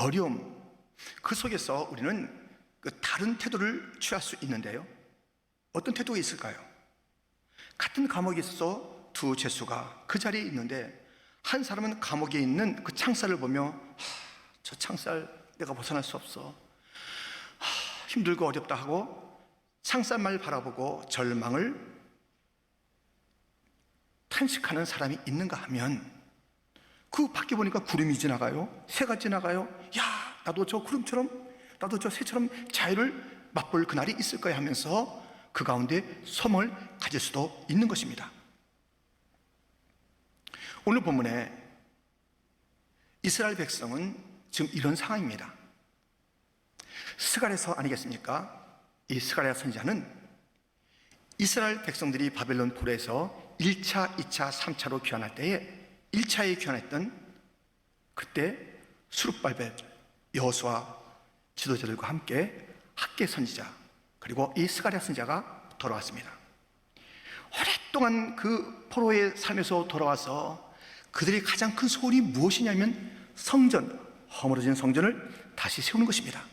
어려움, 그 속에서 우리는 다른 태도를 취할 수 있는데요. 어떤 태도가 있을까요? 같은 감옥에 있어서 두 죄수가 그 자리에 있는데, 한 사람은 감옥에 있는 그 창살을 보며 저 창살 내가 벗어날 수 없어, 힘들고 어렵다 하고 창살만 바라보고 절망을 탄식하는 사람이 있는가 하면, 그 밖에 보니까 구름이 지나가요, 새가 지나가요. 야, 나도 저 구름처럼, 나도 저 새처럼 자유를 맛볼 그날이 있을 거야 하면서 그 가운데 소망을 가질 수도 있는 것입니다. 오늘 본문에 이스라엘 백성은 지금 이런 상황입니다. 스가랴서 아니겠습니까? 이 스가랴 선지자는 이스라엘 백성들이 바벨론 포로에서 1차, 2차, 3차로 귀환할 때에 1차에 귀환했던 그때 수룹발벨, 여호수아 지도자들과 함께 학개 선지자, 그리고 이 스가랴 선지자가 돌아왔습니다. 오랫동안 그 포로의 삶에서 돌아와서 그들이 가장 큰 소원이 무엇이냐면 성전, 허물어진 성전을 다시 세우는 것입니다.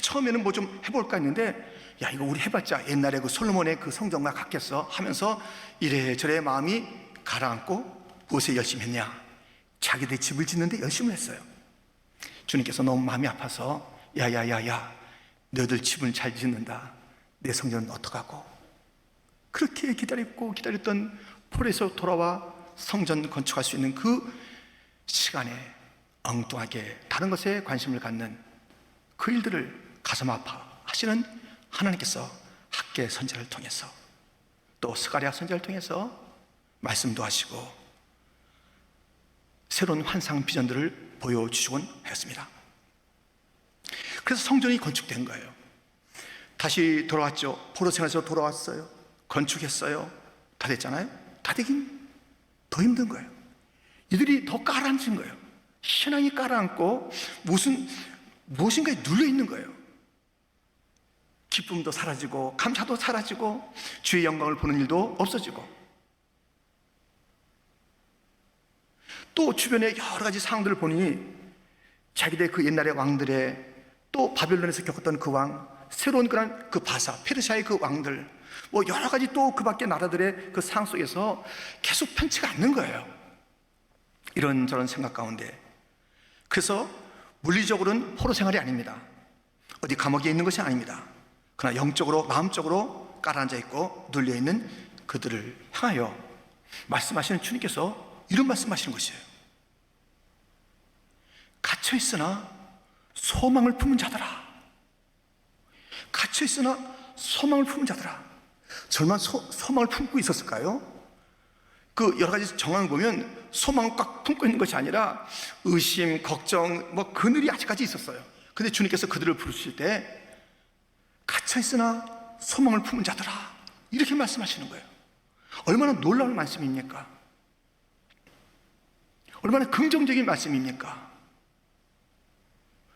처음에는 뭐 좀 해볼까 했는데, 야, 이거 우리 해봤자 옛날에 그 솔로몬의 그 성전과 같겠어 하면서 이래저래 마음이 가라앉고, 무엇에 열심히 했냐? 자기들 집을 짓는데 열심히 했어요. 주님께서 너무 마음이 아파서 야야야야, 너희들 집은 잘 짓는다, 내 성전은 어떡하고? 그렇게 기다렸던 포로에서 돌아와 성전 건축할 수 있는 그 시간에 엉뚱하게 다른 것에 관심을 갖는 그 일들을 가슴 아파하시는 하나님께서 학개 선지자를 통해서, 또 스가랴 선지자를 통해서 말씀도 하시고 새로운 환상 비전들을 보여주시곤 했습니다. 그래서 성전이 건축된 거예요. 다시 돌아왔죠. 포로 생활에서 돌아왔어요. 건축했어요. 다 됐잖아요. 다 되긴 더 힘든 거예요. 이들이 더 깔아앉은 거예요. 신앙이 깔아앉고 무엇인가에 눌려 있는 거예요. 기쁨도 사라지고 감사도 사라지고 주의 영광을 보는 일도 없어지고, 또 주변의 여러 가지 상황들을 보니 자기들 그 옛날의 왕들의, 또 바벨론에서 겪었던 그 왕, 새로운 그 바사, 페르시아의 그 왕들, 뭐 여러 가지 또 그 밖의 나라들의 그 상황 속에서 계속 편치가 않는 거예요. 이런저런 생각 가운데. 그래서 물리적으로는 포로 생활이 아닙니다. 어디 감옥에 있는 것이 아닙니다. 그러나 영적으로, 마음적으로 깔아앉아 있고 눌려 있는 그들을 향하여 말씀하시는 주님께서 이런 말씀하시는 것이에요. 갇혀 있으나 소망을 품은 자들아. 갇혀 있으나 소망을 품은 자들아. 절만 소망을 품고 있었을까요? 그 여러 가지 정황을 보면 소망을 꽉 품고 있는 것이 아니라 의심, 걱정, 뭐 그늘이 아직까지 있었어요. 근데 주님께서 그들을 부르실 때 갇혀 있으나 소망을 품은 자들아, 이렇게 말씀하시는 거예요. 얼마나 놀라운 말씀입니까? 얼마나 긍정적인 말씀입니까?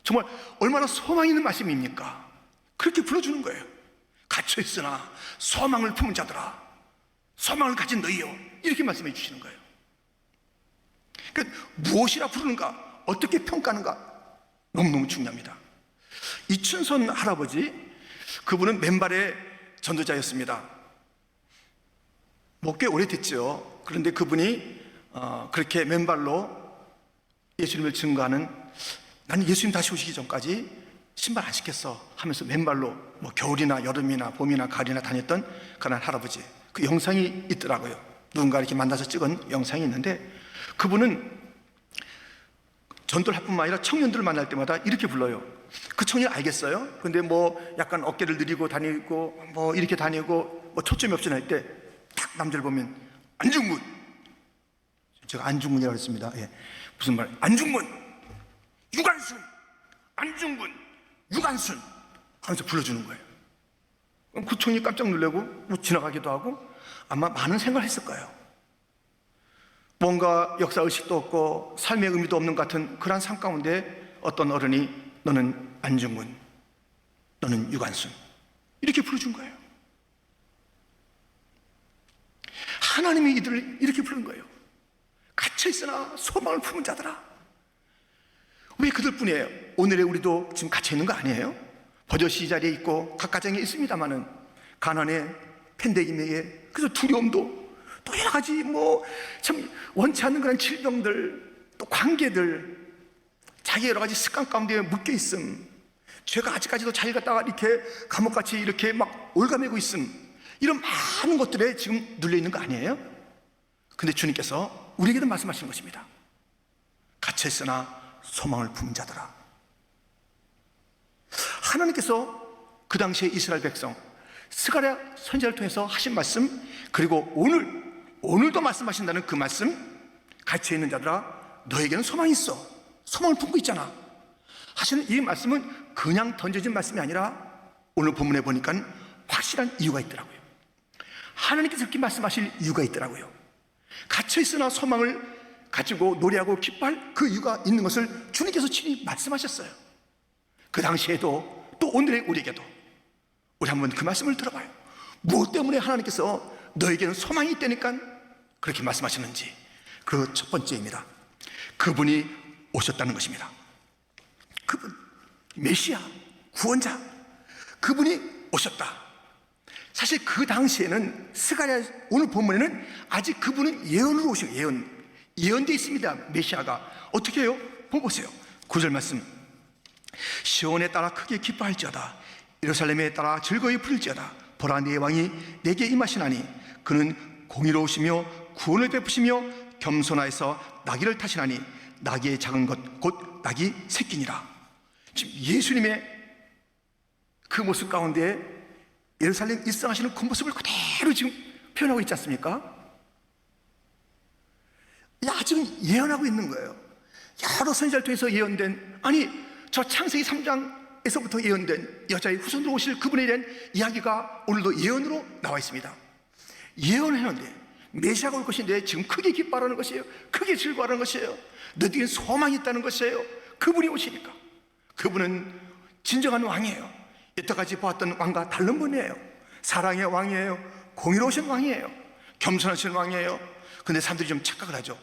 정말 얼마나 소망 있는 말씀입니까? 그렇게 불러주는 거예요. 갇혀 있으나 소망을 품은 자들아, 소망을 가진 너희요, 이렇게 말씀해 주시는 거예요. 그러니까 무엇이라 부르는가, 어떻게 평가하는가, 너무너무 중요합니다. 이춘선 할아버지, 그분은 맨발의 전도자였습니다. 뭐 꽤 오래됐죠. 그런데 그분이 그렇게 맨발로 예수님을 증거하는, 나는 예수님 다시 오시기 전까지 신발 안 신겠어 하면서 맨발로 뭐 겨울이나 여름이나 봄이나 가을이나 다녔던 그런 할아버지, 그 영상이 있더라고요. 누군가 이렇게 만나서 찍은 영상이 있는데, 그분은 전도를 할 뿐만 아니라 청년들을 만날 때마다 이렇게 불러요. 그 청년 알겠어요? 근데 뭐 약간 어깨를 느리고 다니고 뭐 이렇게 다니고 뭐 초점이 없이 날 때 딱 남자를 보면 안중근, 제가 안중근이라고 했습니다. 예. 무슨 말? 안중근, 유관순, 안중근, 유관순 하면서 불러주는 거예요. 그 청년이 깜짝 놀라고 뭐 지나가기도 하고 아마 많은 생각을 했을 거예요. 뭔가 역사의식도 없고 삶의 의미도 없는 것 같은 그런 삶 가운데 어떤 어른이 너는 안중근, 너는 유관순, 이렇게 불러준 거예요. 하나님이 이들을 이렇게 부른 거예요. 갇혀있으나 소망을 품은 자들아. 왜 그들뿐이에요? 오늘의 우리도 지금 갇혀 있는 거 아니에요? 버젓이 이 자리에 있고 각 가정에 있습니다만은 가난에 팬데믹에 그래서 두려움도 또 여러 가지 뭐 참 원치 않는 그런 질병들 또 관계들 자기 여러 가지 습관 가운데 묶여 있음, 죄가 아직까지도 자기 갖다가 이렇게 감옥같이 이렇게 막 올가매고 있음, 이런 많은 것들에 지금 눌려 있는 거 아니에요? 근데 주님께서 우리에게도 말씀하시는 것입니다. 갇혀 있으나 소망을 품은 자들아. 하나님께서 그 당시에 이스라엘 백성 스가랴 선지자를 통해서 하신 말씀, 그리고 오늘도 말씀하신다는 그 말씀, 갇혀 있는 자들아 너에게는 소망이 있어, 소망을 품고 있잖아 하시는 이 말씀은 그냥 던져진 말씀이 아니라 오늘 본문에 보니까 확실한 이유가 있더라고요. 하나님께서 그렇게 말씀하실 이유가 있더라고요. 갇혀 있으나 소망을 가지고 노래하고 기뻐할 그 이유가 있는 것을 주님께서 친히 말씀하셨어요. 그 당시에도 또 오늘의 우리에게도 우리 한번 그 말씀을 들어봐요. 무엇 때문에 하나님께서 너에게는 소망이 있다니까 그렇게 말씀하시는지. 그 첫 번째입니다. 그분이 오셨다는 것입니다. 그분, 메시아, 구원자, 그분이 오셨다. 사실 그 당시에는 스가랴 오늘 본문에는 아직 그분은 예언으로 오신 예언되어 있습니다. 메시아가 어떻게 해요? 보세요. 9절 말씀. 시온에 따라 크게 기뻐할지어다. 예루살렘에 따라 즐거이 부를지어다. 보라 네 왕이 내게 임하시나니 그는 공의로우시며 구원을 베푸시며 겸손하여서 나귀를 타시나니 나귀의 작은 것 곧 나귀 새끼니라. 지금 예수님의 그 모습 가운데 예루살렘 일상하시는 그 모습을 그대로 지금 표현하고 있지 않습니까? 지금 예언하고 있는 거예요. 여러 선지자를 통해서 예언된, 아니 저 창세기 3장에서부터 예언된 여자의 후손으로 오실 그분에 대한 이야기가 오늘도 예언으로 나와 있습니다. 예언했는데 메시아가 올 것인데 지금 크게 기뻐하라는 것이에요. 크게 즐거워하는 것이에요. 너희에게 소망이 있다는 것이에요. 그분이 오시니까. 그분은 진정한 왕이에요. 여태까지 보았던 왕과 다른 분이에요. 사랑의 왕이에요. 공의로우신 왕이에요. 겸손하신 왕이에요. 근데 사람들이 좀 착각을 하죠.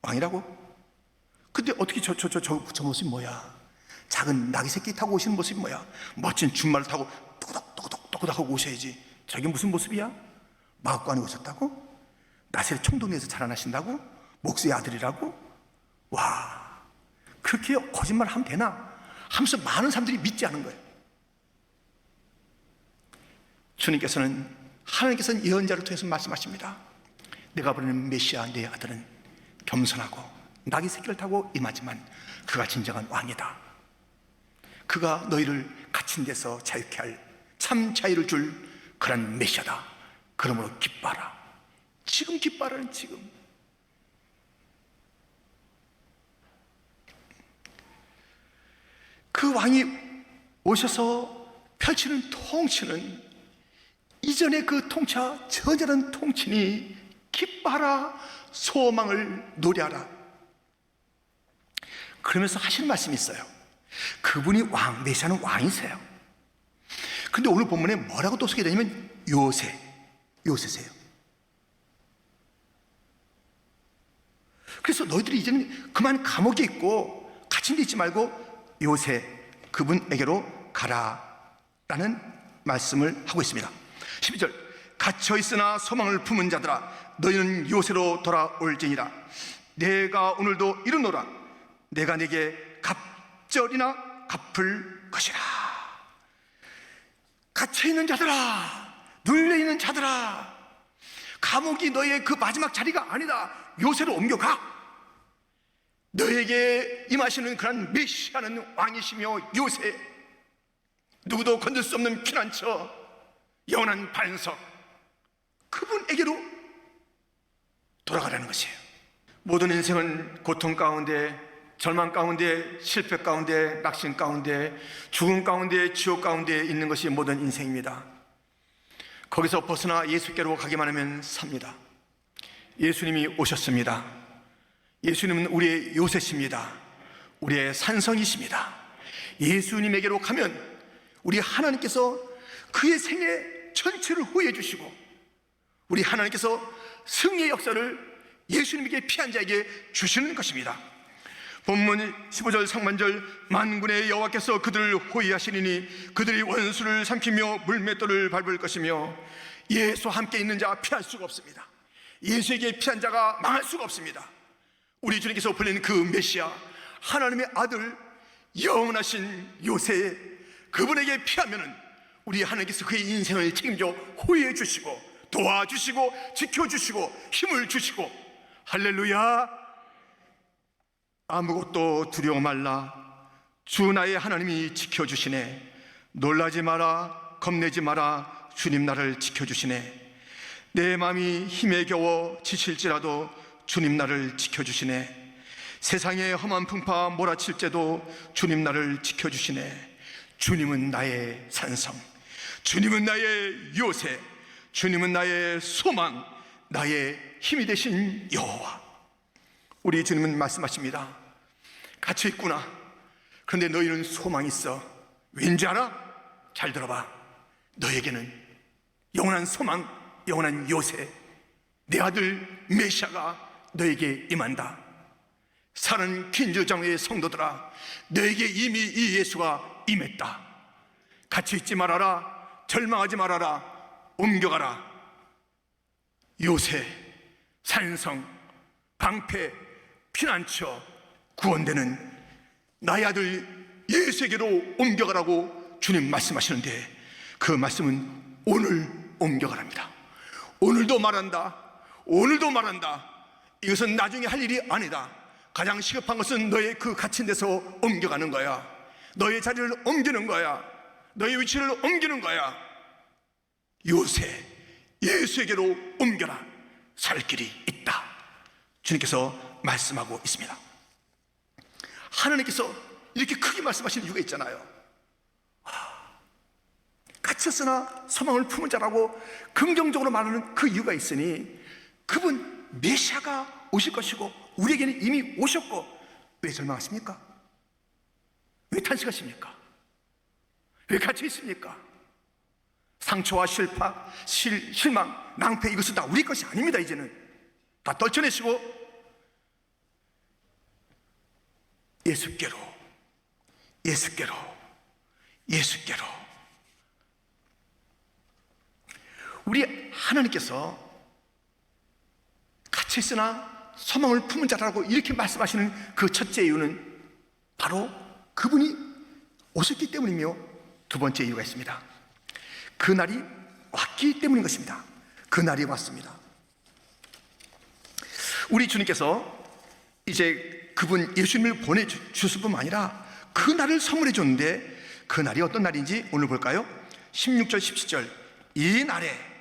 왕이라고? 근데 어떻게 저 모습이 뭐야? 작은 나귀 새끼 타고 오시는 모습이 뭐야? 멋진 준말을 타고 또그덕 하고 오셔야지. 저게 무슨 모습이야? 마곡간에 오셨다고? 나세렛 총동리에서 자라나신다고? 목수의 아들이라고? 와, 그렇게 거짓말 하면 되나? 하면서 많은 사람들이 믿지 않은 거예요. 하나님께서는 예언자를 통해서 말씀하십니다. 내가 보내는 메시아 내 아들은 겸손하고 나귀 새끼를 타고 임하지만 그가 진정한 왕이다. 그가 너희를 갇힌 데서 자유케 할 참 자유를 줄 그런 메시아다. 그러므로 기뻐하라. 지금 기뻐하라는 지금. 그 왕이 오셔서 펼치는 통치는 이전의 그 통치와 전혀 다른 통치니 기뻐하라, 소망을 노래하라. 그러면서 하시는 말씀이 있어요. 그분이 왕, 메시아는 왕이세요. 근데 오늘 본문에 뭐라고 또 소개되냐면 요새세요. 그래서 너희들이 이제는 그만 감옥에 있고 갇힌 데 있지 말고 요새 그분에게로 가라라는 말씀을 하고 있습니다. 12절. 갇혀 있으나 소망을 품은 자들아 너희는 요새로 돌아올지니라. 내가 오늘도 이르노라. 내가 네게 갑절이나 갚을 것이라. 갇혀있는 자들아, 눌려있는 자들아, 감옥이 너의 그 마지막 자리가 아니다. 요새로 옮겨가. 너에게 임하시는 그런 메시아는 왕이시며 요새, 누구도 건들 수 없는 피난처, 영원한 반석, 그분에게로 돌아가라는 것이에요. 모든 인생은 고통 가운데, 절망 가운데, 실패 가운데, 낙심 가운데, 죽음 가운데, 지옥 가운데 있는 것이 모든 인생입니다. 거기서 벗어나 예수께로 가기만 하면 삽니다. 예수님이 오셨습니다. 예수님은 우리의 요새십니다. 우리의 산성이십니다. 예수님에게로 가면 우리 하나님께서 그의 생애 전체를 후회해 주시고 우리 하나님께서 승리의 역사를 예수님에게 피한 자에게 주시는 것입니다. 본문 15절 상반절, 만군의 여호와께서 그들을 호위하시리니 그들이 원수를 삼키며 물맷돌을 밟을 것이며. 예수와 함께 있는 자 피할 수가 없습니다. 예수에게 피한 자가 망할 수가 없습니다. 우리 주님께서 보낸 그 메시아, 하나님의 아들, 영원하신 요새, 그분에게 피하면은 우리 하나님께서 그의 인생을 책임져 호위해 주시고 도와주시고 지켜주시고 힘을 주시고, 할렐루야. 아무것도 두려워 말라. 주 나의 하나님이 지켜주시네. 놀라지 마라, 겁내지 마라. 주님 나를 지켜주시네. 내 마음이 힘에 겨워 지칠지라도 주님 나를 지켜주시네. 세상의 험한 풍파 몰아칠 때도 주님 나를 지켜주시네. 주님은 나의 산성, 주님은 나의 요새, 주님은 나의 소망, 나의 힘이 되신 여호와. 우리 주님은 말씀하십니다. 갇혀 있구나. 그런데 너희는 소망이 있어. 왠지 알아? 잘 들어봐. 너에게는 영원한 소망, 영원한 요새, 내 아들 메시아가 너에게 임한다. 사는 퀸즈장의 성도들아, 너에게 이미 이 예수가 임했다. 갇혀 있지 말아라. 절망하지 말아라. 옮겨가라. 요새, 산성, 방패, 피난처, 구원되는 나의 아들 예수에게로 옮겨가라고 주님 말씀하시는데, 그 말씀은 오늘 옮겨가랍니다. 오늘도 말한다. 오늘도 말한다. 이것은 나중에 할 일이 아니다. 가장 시급한 것은 너의 그 갇힌 데서 옮겨가는 거야. 너의 자리를 옮기는 거야. 너의 위치를 옮기는 거야. 요새 예수에게로 옮겨라. 살 길이 있다. 주님께서 말씀하고 있습니다. 하나님께서 이렇게 크게 말씀하시는 이유가 있잖아요. 갇혔으나 소망을 품은 자라고 긍정적으로 말하는 그 이유가 있으니, 그분 메시아가 오실 것이고 우리에게는 이미 오셨고, 왜 절망하십니까? 왜 탄식하십니까? 왜 갇혀 있습니까? 상처와 실망, 낭패, 이것은 다 우리 것이 아닙니다. 이제는 다 떨쳐내시고 예수께로, 예수께로, 예수께로. 우리 하나님께서 갇혀있으나 소망을 품은 자라고 이렇게 말씀하시는 그 첫째 이유는 바로 그분이 오셨기 때문이며, 두 번째 이유가 있습니다. 그 날이 왔기 때문인 것입니다. 그 날이 왔습니다. 우리 주님께서 이제 그분 예수님을 보내주셨을 뿐만 아니라 그 날을 선물해 줬는데, 그 날이 어떤 날인지 오늘 볼까요? 16절 17절, 이 날에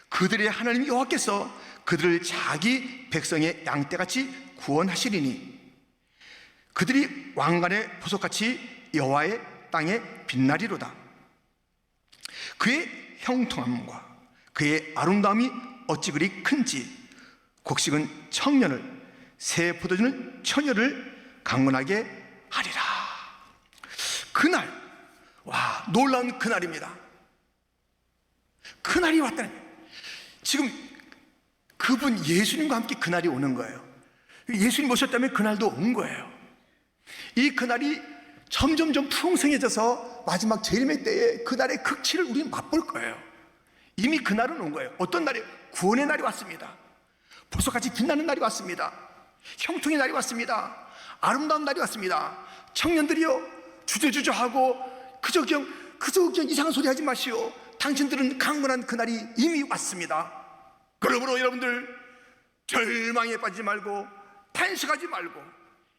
그들의 하나님 여호와께서 그들을 자기 백성의 양떼같이 구원하시리니 그들이 왕관의 보석같이 여호와의 땅에 빛나리로다. 그의 형통함과 그의 아름다움이 어찌 그리 큰지, 곡식은 청년을, 새 포도주는 처녀를 강건하게 하리라. 그날, 와, 놀라운 그날입니다. 그날이 왔다는, 지금 그분 예수님과 함께 그날이 오는 거예요. 예수님 오셨다면 그날도 온 거예요. 이 그날이 점점점 풍성해져서 마지막 재림의 때에 그날의 극치를 우리는 맛볼 거예요. 이미 그날은 온 거예요. 어떤 날이에요? 구원의 날이 왔습니다. 보석같이 빛나는 날이 왔습니다. 형통의 날이 왔습니다. 아름다운 날이 왔습니다. 청년들이여, 주저주저하고 그저 그냥 이상한 소리 하지 마시오. 당신들은 강건한 그날이 이미 왔습니다. 그러므로 여러분들 절망에 빠지지 말고 탄식하지 말고,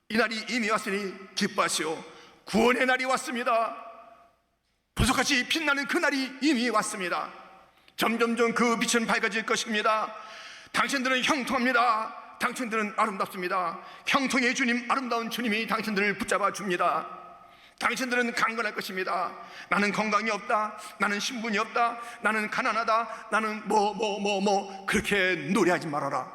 이 날이 이미 왔으니 기뻐하시오. 구원의 날이 왔습니다. 보석같이 빛나는 그 날이 이미 왔습니다. 점점점 그 빛은 밝아질 것입니다. 당신들은 형통합니다. 당신들은 아름답습니다. 형통의 주님, 아름다운 주님이 당신들을 붙잡아 줍니다. 당신들은 강건할 것입니다. 나는 건강이 없다, 나는 신분이 없다, 나는 가난하다, 나는 그렇게 노래하지 말아라.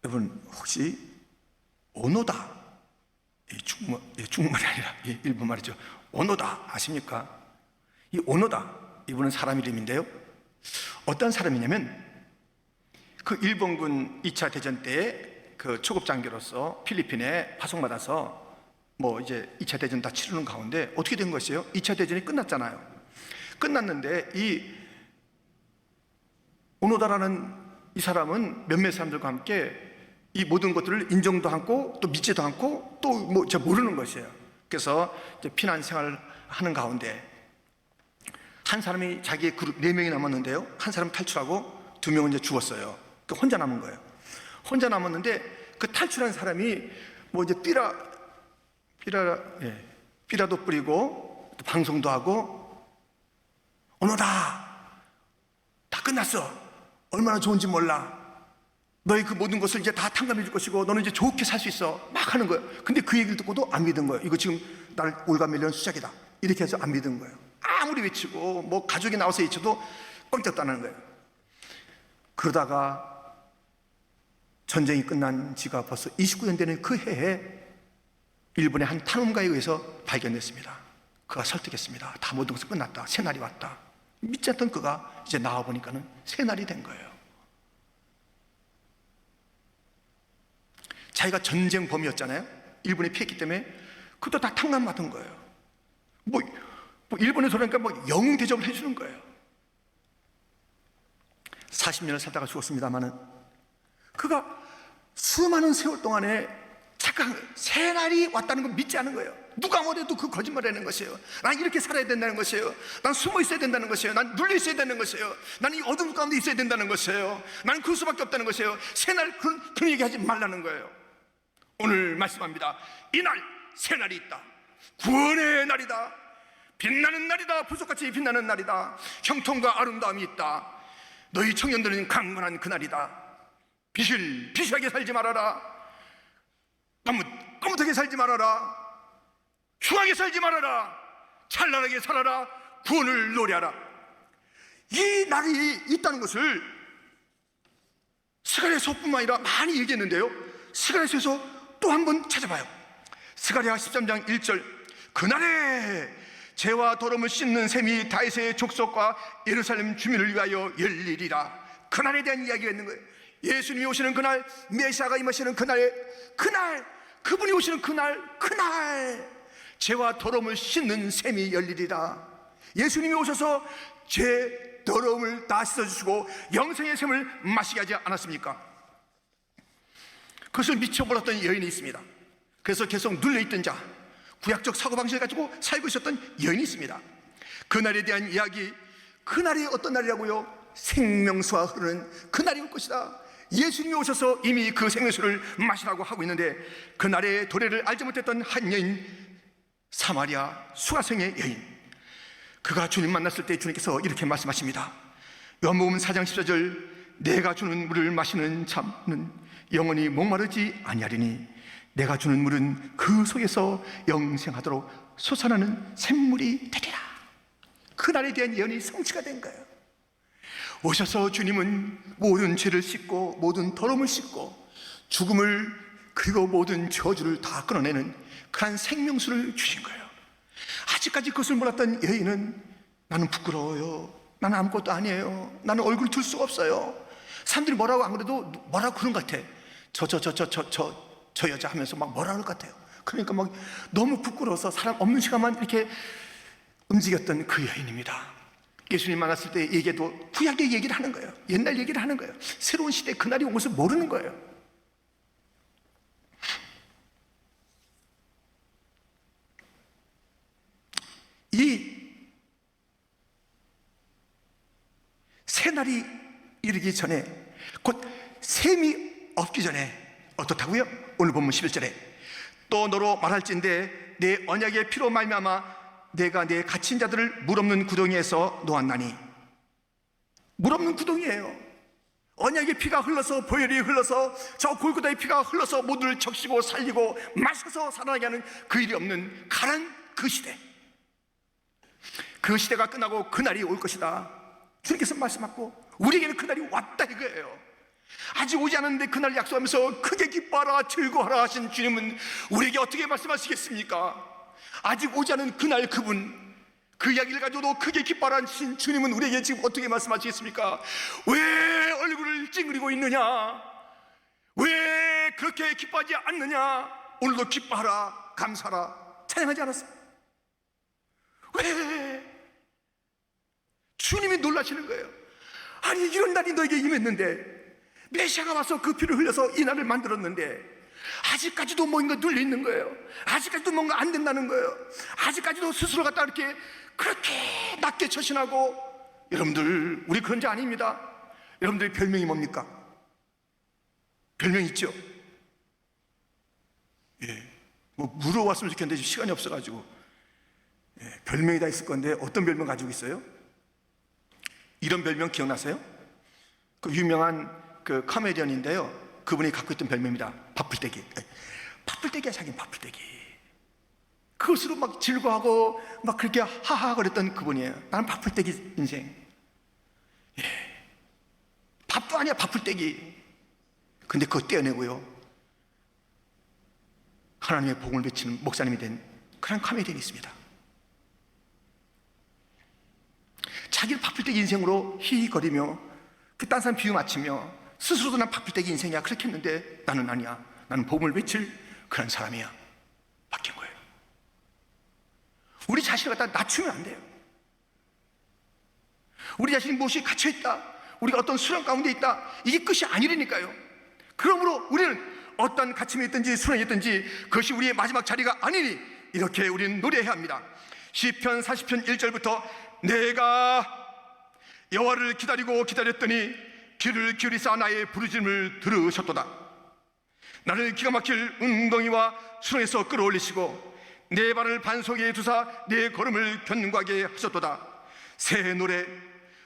여러분, 혹시 오노다, 중국말이 아니라 일본말이죠. 오노다 아십니까? 이 오노다, 이분은 사람 이름인데요, 어떤 사람이냐면 그 일본군 2차 대전 때 그 초급 장교로서 필리핀에 파송받아서 뭐 이제 2차 대전 다 치르는 가운데 어떻게 된 것이에요? 2차 대전이 끝났잖아요. 끝났는데 이 오노다라는 이 사람은 몇몇 사람들과 함께 이 모든 것들을 인정도 않고 또 믿지도 않고 또 뭐 모르는 것이에요. 그래서 이제 피난 생활을 하는 가운데 한 사람이 자기의 그룹 4명이 남았는데요, 한 사람 탈출하고 2명은 이제 죽었어요. 그러니까 혼자 남은 거예요. 혼자 남았는데 그 탈출한 사람이 뭐 이제 삐라도 뿌리고 또 방송도 하고, 오노다 다 끝났어, 얼마나 좋은지 몰라, 너희 그 모든 것을 이제 다 탕감해 줄 것이고 너는 이제 좋게 살 수 있어, 막 하는 거예요. 근데 그 얘기를 듣고도 안 믿은 거예요. 이거 지금 나를 올가매려는 수작이다, 이렇게 해서 안 믿은 거예요. 아무리 외치고 뭐 가족이 나와서 외쳐도 꼼짝도 안 하는 거예요. 그러다가 전쟁이 끝난 지가 벌써 29년 되는 그 해에 일본의 한 탐험가에 의해서 발견됐습니다. 그가 설득했습니다. 다 모든 것이 끝났다, 새날이 왔다. 믿지 않던 그가 이제 나와보니까는 새날이 된 거예요. 자기가 전쟁 범이었잖아요. 일본이 피했기 때문에 그것도 다 탕감받은 거예요. 뭐 일본에서 그러니까 뭐 영웅 대접을 해주는 거예요. 40년을 살다가 죽었습니다마는 그가 수많은 세월 동안에 착각, 새날이 왔다는 걸 믿지 않은 거예요. 누가 뭐래도 그 거짓말하는 것이에요. 난 이렇게 살아야 된다는 것이에요. 난 숨어 있어야 된다는 것이에요. 난 눌려 있어야 되는 것이에요. 난 이 어둠 가운데 있어야 된다는 것이에요. 나는 그럴 수밖에 없다는 것이에요. 새날 그런 얘기하지 말라는 거예요. 오늘 말씀합니다. 이날 새날이 있다. 구원의 날이다. 빛나는 날이다. 보석같이 빛나는 날이다. 형통과 아름다움이 있다. 너희 청년들은 강건한 그날이다. 비실비실하게 살지 말아라. 까뭇까뭇하게 살지 말아라. 흉하게 살지 말아라. 찬란하게 살아라. 구원을 노래하라. 이 날이 있다는 것을 스가랴서뿐만 아니라 많이 얘기했는데요, 스가랴서에서 또 한 번 찾아봐요. 스가랴 13장 1절, 그날에 죄와 더러움을 씻는 셈이 다윗의 족속과 예루살렘 주민을 위하여 열리리라. 그날에 대한 이야기가 있는 거예요. 예수님이 오시는 그날, 메시아가 임하시는 그날, 그분이 오시는 그날, 죄와 더러움을 씻는 셈이 열리리라. 예수님이 오셔서 죄 더러움을 다 씻어주시고 영생의 샘을 마시게 하지 않았습니까? 그것을 미쳐버렸던 여인이 있습니다. 그래서 계속 눌려있던 자, 구약적 사고방식을 가지고 살고 있었던 여인이 있습니다. 그날에 대한 이야기, 그날이 어떤 날이라고요? 생명수가 흐르는 그날이 올 것이다. 예수님이 오셔서 이미 그 생명수를 마시라고 하고 있는데, 그날의 도래를 알지 못했던 한 여인, 사마리아 수가성의 여인, 그가 주님 만났을 때 주님께서 이렇게 말씀하십니다. 요한복음 4장 14절, 내가 주는 물을 마시는 자는 영원히 목마르지 아니하리니 내가 주는 물은 그 속에서 영생하도록 솟아나는 샘물이 되리라. 그날에 대한 예언이 성취가 된 거예요. 오셔서 주님은 모든 죄를 씻고 모든 더러움을 씻고 죽음을, 그리고 모든 저주를 다 끊어내는 그런 생명수를 주신 거예요. 아직까지 그것을 몰랐던 여인은, 나는 부끄러워요, 나는 아무것도 아니에요, 나는 얼굴 들 수가 없어요, 사람들이 뭐라고 안 그래도 뭐라고 그런 것 같아, 저 여자 하면서 막 뭐라 그럴 것 같아요. 그러니까 막 너무 부끄러워서 사람 없는 시간만 이렇게 움직였던 그 여인입니다. 예수님 만났을 때 얘기해도 구약의 얘기를 하는 거예요. 옛날 얘기를 하는 거예요. 새로운 시대 그날이 온 것을 모르는 거예요. 이 새날이 이르기 전에, 곧 샘이 없기 전에 어떻다고요? 오늘 본문 11절에 또 너로 말할진대 내 언약의 피로 말미암아 내가 내 갇힌 자들을 물 없는 구덩이에서 놓았나니. 물 없는 구덩이에요. 언약의 피가 흘러서, 보혈이 흘러서, 저 골고다의 피가 흘러서 모두를 적시고 살리고 마셔서 살아나게 하는 그 일이 없는 가난 그 시대, 그 시대가 끝나고 그날이 올 것이다. 주님께서 말씀하고 우리에게는 그날이 왔다 이거예요. 아직 오지 않았는데 그날 약속하면서 크게 기뻐하라 즐거워하라 하신 주님은 우리에게 어떻게 말씀하시겠습니까? 아직 오지 않은 그날, 그분, 그 이야기를 가지고도 크게 기뻐하신 주님은 우리에게 지금 어떻게 말씀하시겠습니까? 왜 얼굴을 찡그리고 있느냐? 왜 그렇게 기뻐하지 않느냐? 오늘도 기뻐하라, 감사하라 찬양하지 않았어요? 왜? 주님이 놀라시는 거예요. 아니, 이런 날이 너에게 임했는데, 메시아가 와서 그 피를 흘려서 이 날을 만들었는데 아직까지도 뭔가 눌려 있는 거예요. 아직까지도 뭔가 안 된다는 거예요. 아직까지도 스스로 갖다 이렇게 그렇게 낮게 처신하고. 여러분들, 우리 그런 자 아닙니다. 여러분들 별명이 뭡니까? 별명 있죠? 예, 뭐 물어봤으면 좋겠는데 지금 시간이 없어가지고. 예, 별명이 다 있을 건데 어떤 별명 가지고 있어요? 이런 별명 기억나세요? 그 유명한 그 코미디언인데요, 그분이 갖고 있던 별명입니다. 바풀떼기. 바풀떼기야, 자기는 바풀떼기. 그것으로 막 즐거워하고 막 그렇게 하하 거렸던 그분이에요. 나는 바풀떼기 인생. 예. 밥도 아니야, 바풀떼기. 근데 그거 떼어내고요, 하나님의 복음을 외치는 목사님이 된 그런 코미디언이 있습니다. 자기를 바풀떼기 인생으로 히히거리며 그 딴 사람 비유 맞추며 스스로도 난 바풀떼기 인생이야 그렇게 했는데, 나는 아니야, 나는 복음을 외칠 그런 사람이야, 바뀐 거예요. 우리 자신을 갖다 낮추면 안 돼요. 우리 자신이 무엇이 갇혀있다, 우리가 어떤 수렁 가운데 있다, 이게 끝이 아니라니까요. 그러므로 우리는 어떤 갇힘이 있든지 수렁이 있든지 그것이 우리의 마지막 자리가 아니니 이렇게 우리는 노래해야 합니다. 시편 40편 1절부터 내가 여호와를 기다리고 기다렸더니 귀를 기울이사 나의 부르짖음을 들으셨도다. 나를 기가 막힐 웅덩이와 수렁에서 끌어올리시고 내 발을 반석에 두사 내 걸음을 견고하게 하셨도다. 새 노래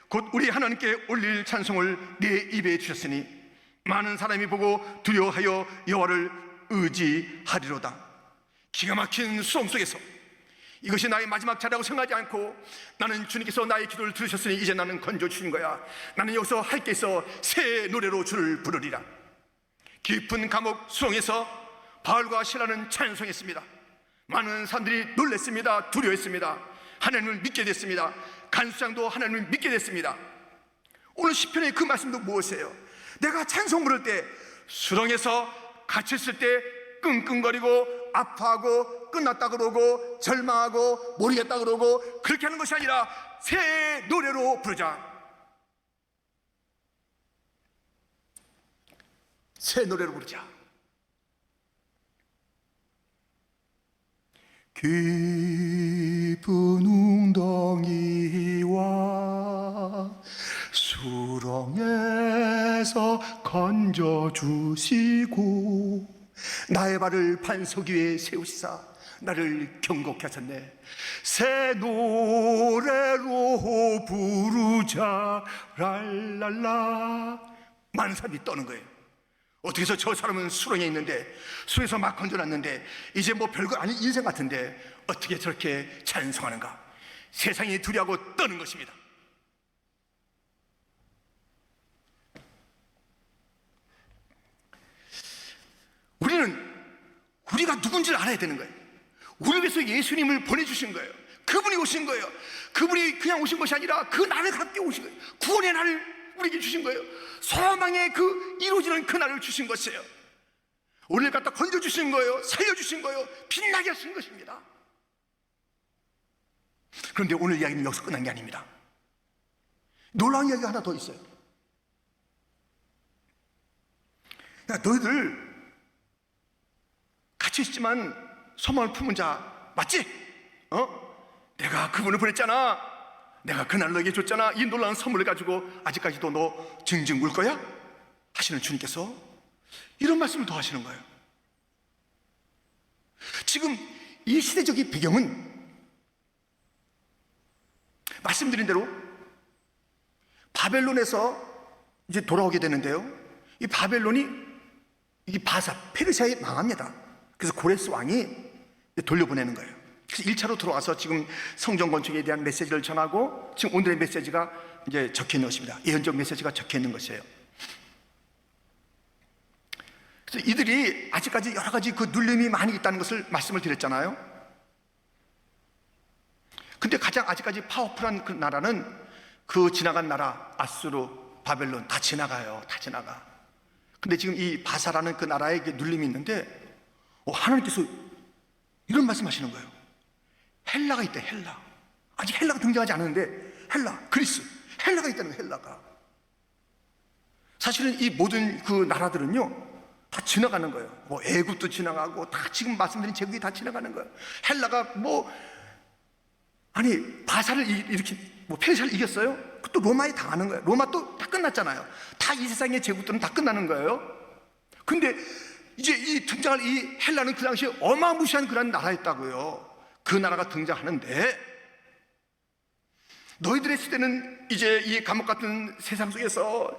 곧 우리 하나님께 올릴 찬송을 내 입에 주셨으니 많은 사람이 보고 두려워하여 여호와를 의지하리로다. 기가 막힌 수렁 속에서 이것이 나의 마지막 자리라고 생각하지 않고, 나는 주님께서 나의 기도를 들으셨으니 이제 나는 건져 주신 거야, 나는 여기서 할 게 있어 새 노래로 주를 부르리라. 깊은 감옥 수렁에서 바울과 실라는 찬송했습니다. 많은 사람들이 놀랐습니다. 두려워했습니다. 하나님을 믿게 됐습니다. 간수장도 하나님을 믿게 됐습니다. 오늘 시편의 그 말씀도 무엇이에요? 내가 찬송 부를 때 수렁에서 갇혔을 때 끙끙거리고 아파하고 끝났다 그러고 절망하고 모르겠다 그러고 그렇게 하는 것이 아니라 새 노래로 부르자. 새 노래로 부르자. 깊은 웅덩이와 수렁에서 건져주시고 나의 발을 반석 위에 세우시사 나를 경고케 하셨네. 새 노래로 부르자 랄랄라. 많은 사람이 떠는 거예요. 어떻게 해서 저 사람은 수렁에 있는데, 수에서 막 건져놨는데 이제 뭐 별거 아닌 인생 같은데 어떻게 저렇게 찬송하는가. 세상이 두려워하고 떠는 것입니다. 우리는 우리가 누군지를 알아야 되는 거예요. 우리 위해서 예수님을 보내주신 거예요. 그분이 오신 거예요. 그분이 그냥 오신 것이 아니라 그 날을 갖게 오신 거예요. 구원의 날을 우리에게 주신 거예요. 소망의 그 이루어지는 그 날을 주신 것이에요. 우리를 갖다 건져주신 거예요. 살려주신 거예요. 빛나게 하신 것입니다. 그런데 오늘 이야기는 여기서 끝난 게 아닙니다. 놀라운 이야기가 하나 더 있어요. 야, 너희들 같이 있지만 소망을 품은 자 맞지? 내가 그분을 보냈잖아. 내가 그날 너에게 줬잖아. 이 놀라운 선물을 가지고 아직까지도 너 징징 울 거야? 하시는 주님께서 이런 말씀을 더 하시는 거예요. 지금 이 시대적인 배경은 말씀드린 대로 바벨론에서 이제 돌아오게 되는데요, 이 바벨론이 이 바사 페르시아에 망합니다. 그래서 고레스 왕이 돌려보내는 거예요. 그래서 1차로 들어와서 지금 성전 건축에 대한 메시지를 전하고, 지금 오늘의 메시지가 이제 적혀 있는 것입니다. 예언적 메시지가 적혀 있는 것이에요. 그래서 이들이 아직까지 여러 가지 그 눌림이 많이 있다는 것을 말씀을 드렸잖아요. 근데 가장 아직까지 파워풀한 그 나라는 그 지나간 나라 아수르, 바벨론 다 지나가요. 다 지나가. 근데 지금 이 바사라는 그 나라에 눌림이 있는데 하나님께서 이런 말씀하시는 거예요. 헬라가 있대. 헬라. 아직 헬라가 등장하지 않았는데 헬라, 그리스, 헬라가 있다는 거예요. 헬라가. 사실은 이 모든 그 나라들은요 다 지나가는 거예요. 뭐 애굽도 지나가고 다 지금 말씀드린 제국이 다 지나가는 거예요. 헬라가 아니 바사를 이렇게 페르시아를 이겼어요? 또 로마에 당하는 거예요. 로마 또 다 끝났잖아요. 다 이 세상의 제국들은 다 끝나는 거예요. 근데 이제 이 등장할 이 헬라는 그 당시에 어마무시한 그런 나라였다고요. 그 나라가 등장하는데 너희들의 시대는 이제 이 감옥 같은 세상 속에서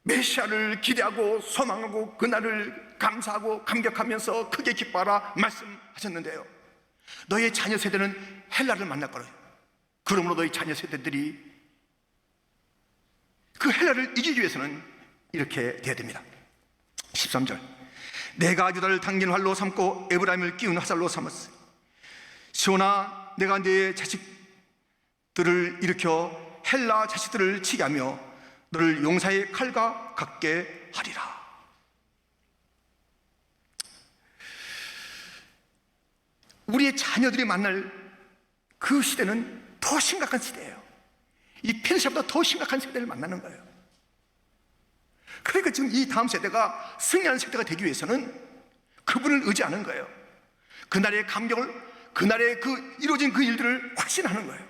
메시아를 기대하고 소망하고 그날을 감사하고 감격하면서 크게 기뻐하라 말씀하셨는데요, 너희의 자녀 세대는 헬라를 만날 거예요. 그러므로 너희 자녀 세대들이 그 헬라를 이기기 위해서는 이렇게 돼야 됩니다. 13절, 내가 유다를 당긴 활로 삼고 에브라임을 끼운 화살로 삼았으니 시온아, 내가 네 자식들을 일으켜 헬라 자식들을 치게 하며 너를 용사의 칼과 같게 하리라. 우리의 자녀들이 만날 그 시대는 더 심각한 시대예요. 이 페르시아보다 더 심각한 세대를 만나는 거예요. 그러니까 지금 이 다음 세대가 승리하는 세대가 되기 위해서는 그분을 의지하는 거예요. 그날의 감격을, 그날의 그 이루어진 그 일들을 확신하는 거예요.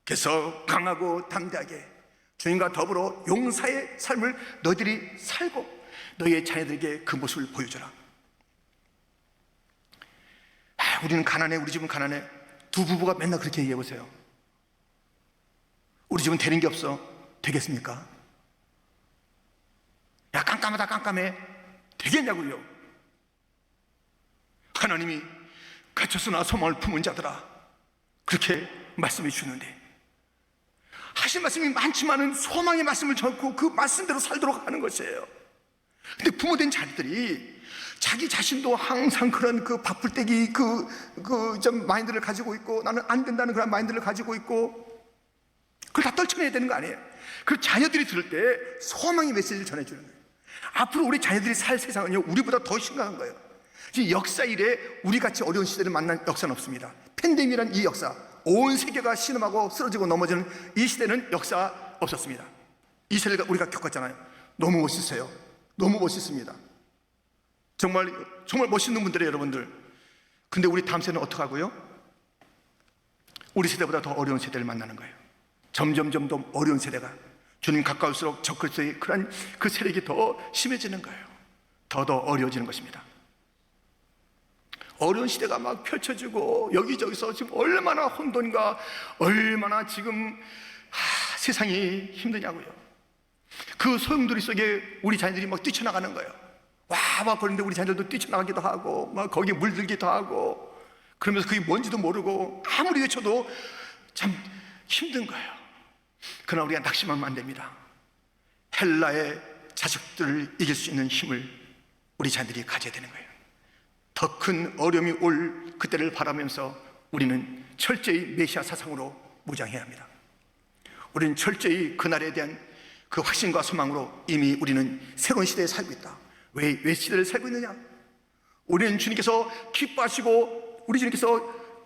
그래서 강하고 담대하게 주님과 더불어 용사의 삶을 너희들이 살고 너희의 자녀들에게 그 모습을 보여줘라. 우리는 가난해, 우리 집은 가난해. 두 부부가 맨날 그렇게 얘기해 보세요. 우리 집은 되는 게 없어. 되겠습니까? 야, 깜깜하다 깜깜해. 되겠냐고요. 하나님이 갇혔으나 소망을 품은 자들아, 그렇게 말씀해 주는데 하신 말씀이 많지만은 소망의 말씀을 전고 그 말씀대로 살도록 하는 것이에요. 근데 부모된 자들이 자기 자신도 항상 그런 그 바풀떼기 좀 마인드를 가지고 있고, 나는 안 된다는 그런 마인드를 가지고 있고, 그걸 다 떨쳐내야 되는 거 아니에요? 그 자녀들이 들을 때 소망의 메시지를 전해주는 거예요. 앞으로 우리 자녀들이 살 세상은요, 우리보다 더 심각한 거예요. 지금 역사 이래 우리같이 어려운 시대를 만난 역사는 없습니다. 팬데믹이란 이 역사, 온 세계가 신음하고 쓰러지고 넘어지는 이 시대는 역사 없었습니다. 이 세대가 우리가 겪었잖아요. 너무 멋있어요. 너무 멋있습니다. 정말 멋있는 분들이에요, 여러분들. 근데 우리 다음 세대는 어떻게 하고요? 우리 세대보다 더 어려운 세대를 만나는 거예요. 점점 더 어려운 세대가, 주님 가까울수록 적그리스도의 그런 그 세력이 더 심해지는 거예요. 더 어려워지는 것입니다. 어려운 시대가 막 펼쳐지고 여기저기서 지금 얼마나 혼돈과 얼마나 지금 세상이 힘드냐고요. 그 소용돌이 속에 우리 자녀들이 막 뛰쳐나가는 거예요. 와 그런데 우리 자녀들도 뛰쳐나가기도 하고 막 거기에 물들기도 하고, 그러면서 그게 뭔지도 모르고 아무리 외쳐도 참 힘든 거예요. 그러나 우리가 낙심하면 안 됩니다. 헬라의 자식들을 이길 수 있는 힘을 우리 자녀들이 가져야 되는 거예요. 더 큰 어려움이 올 그때를 바라면서 우리는 철저히 메시아 사상으로 무장해야 합니다. 우리는 철저히 그날에 대한 그 확신과 소망으로 이미 우리는 새로운 시대에 살고 있다. 왜 시대를 살고 있느냐? 우리는 주님께서 기뻐하시고 우리 주님께서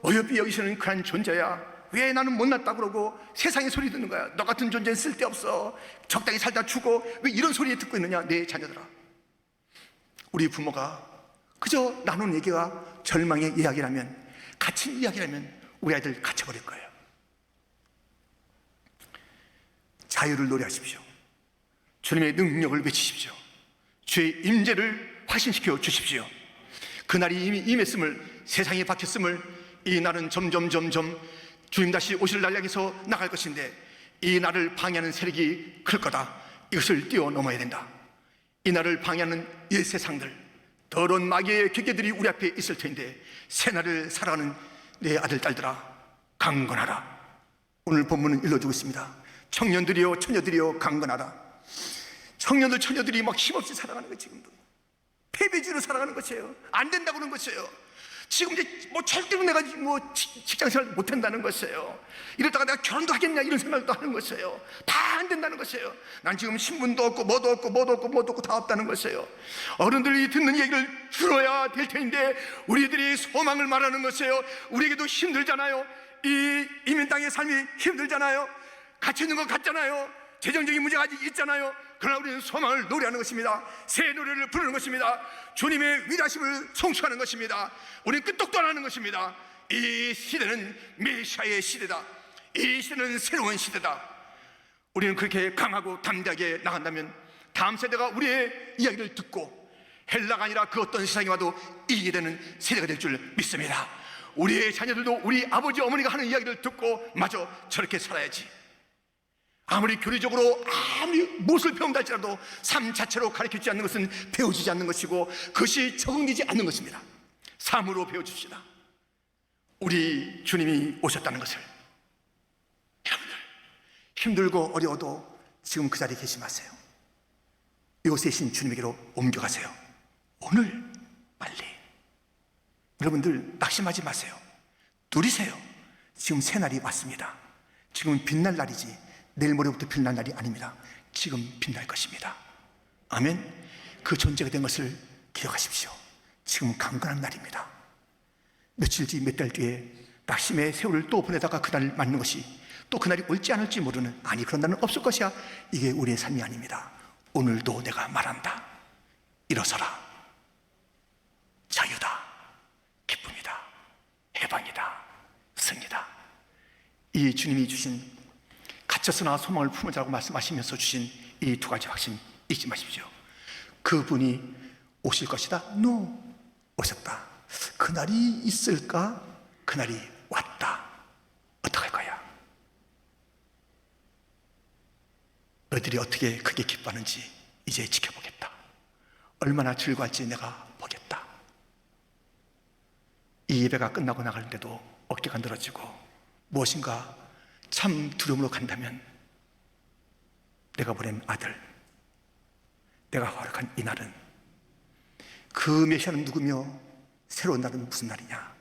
어여삐 여기시는 그런 존재야. 왜 나는 못났다 그러고 세상의 소리 듣는 거야? 너 같은 존재는 쓸데없어. 적당히 살다 죽어. 왜 이런 소리 듣고 있느냐? 내 자녀들아. 우리 부모가 그저 나누는 얘기가 절망의 이야기라면, 갇힌 이야기라면 우리 아이들 갇혀버릴 거예요. 자유를 노래하십시오. 주님의 능력을 외치십시오. 주의 임재를 확신시켜 주십시오. 그날이 이미 임했음을, 세상에 박혔음을, 이 날은 점점 주님 다시 오실 날 향해서 나갈 것인데 이 날을 방해하는 세력이 클 거다. 이것을 뛰어넘어야 된다. 이 날을 방해하는 이 세상들, 더러운 마귀의 객계들이 우리 앞에 있을 텐데 새날을 살아가는 내 아들 딸들아, 강건하라. 오늘 본문은 일러주고 있습니다. 청년들이여 처녀들이여 강건하라. 청년들 처녀들이 막 힘없이 살아가는 거예요. 지금도 패배주의로 살아가는 것이에요. 안 된다고 그러는 것이에요. 지금 이제 뭐 절대로 내가 뭐 직장 생활 못 한다는 것이에요. 이러다가 내가 결혼도 하겠냐 이런 생각도 하는 것이에요. 다 안 된다는 것이에요. 난 지금 신분도 없고 뭐도 없고 뭐도 없고 뭐도 없고 다 없다는 것이에요. 어른들이 듣는 얘기를 들어야 될 텐데 우리들이 소망을 말하는 것이에요. 우리에게도 힘들잖아요. 이 이민 땅의 삶이 힘들잖아요. 갇혀 있는 것 같잖아요. 재정적인 문제가 아직 있잖아요. 그러나 우리는 소망을 노래하는 것입니다. 새 노래를 부르는 것입니다. 주님의 위대하심을 송축하는 것입니다. 우리는 끄떡도 안 하는 것입니다. 이 시대는 메시아의 시대다. 이 시대는 새로운 시대다. 우리는 그렇게 강하고 담대하게 나간다면 다음 세대가 우리의 이야기를 듣고 헬라가 아니라 그 어떤 세상이 와도 이기게 되는 세대가 될 줄 믿습니다. 우리의 자녀들도 우리 아버지 어머니가 하는 이야기를 듣고 마저 저렇게 살아야지. 아무리 교리적으로 아무리 무엇을 배운다 할지라도 삶 자체로 가르쳐주지 않는 것은 배워지지 않는 것이고 그것이 적응되지 않는 것입니다. 삶으로 배워줍시다. 우리 주님이 오셨다는 것을. 여러분들 힘들고 어려워도 지금 그 자리에 계시 마세요. 이곳에 계신 주님에게로 옮겨가세요. 오늘 빨리. 여러분들 낙심하지 마세요. 누리세요. 지금 새날이 왔습니다. 지금은 빛날 날이지 내일 모레부터 빛날 날이 아닙니다. 지금 빛날 것입니다. 아멘. 그 존재가 된 것을 기억하십시오. 지금은 강건한 날입니다. 며칠 뒤 몇 달 뒤에 낙심의 세월을 또 보내다가 그날을 맞는 것이 또 그날이 올지 않을지 모르는, 아니 그런 날은 없을 것이야. 이게 우리의 삶이 아닙니다. 오늘도 내가 말한다. 일어서라. 자유다. 기쁨이다. 해방이다. 승리다. 이 주님이 주신 갇혔으나 소망을 품으자고 말씀하시면서 주신 이 두 가지 확신 잊지 마십시오. 그분이 오실 것이다. No. 오셨다. 그날이 있을까? 그날이 왔다. 어떡할 거야? 너희들이 어떻게 크게 기뻐하는지 이제 지켜보겠다. 얼마나 즐거울지 내가 보겠다. 이 예배가 끝나고 나가는데도 어깨가 늘어지고 무엇인가 참 두려움으로 간다면 내가 보낸 아들, 내가 허락한 이 날은 그 메시아는 누구며 새로운 날은 무슨 날이냐?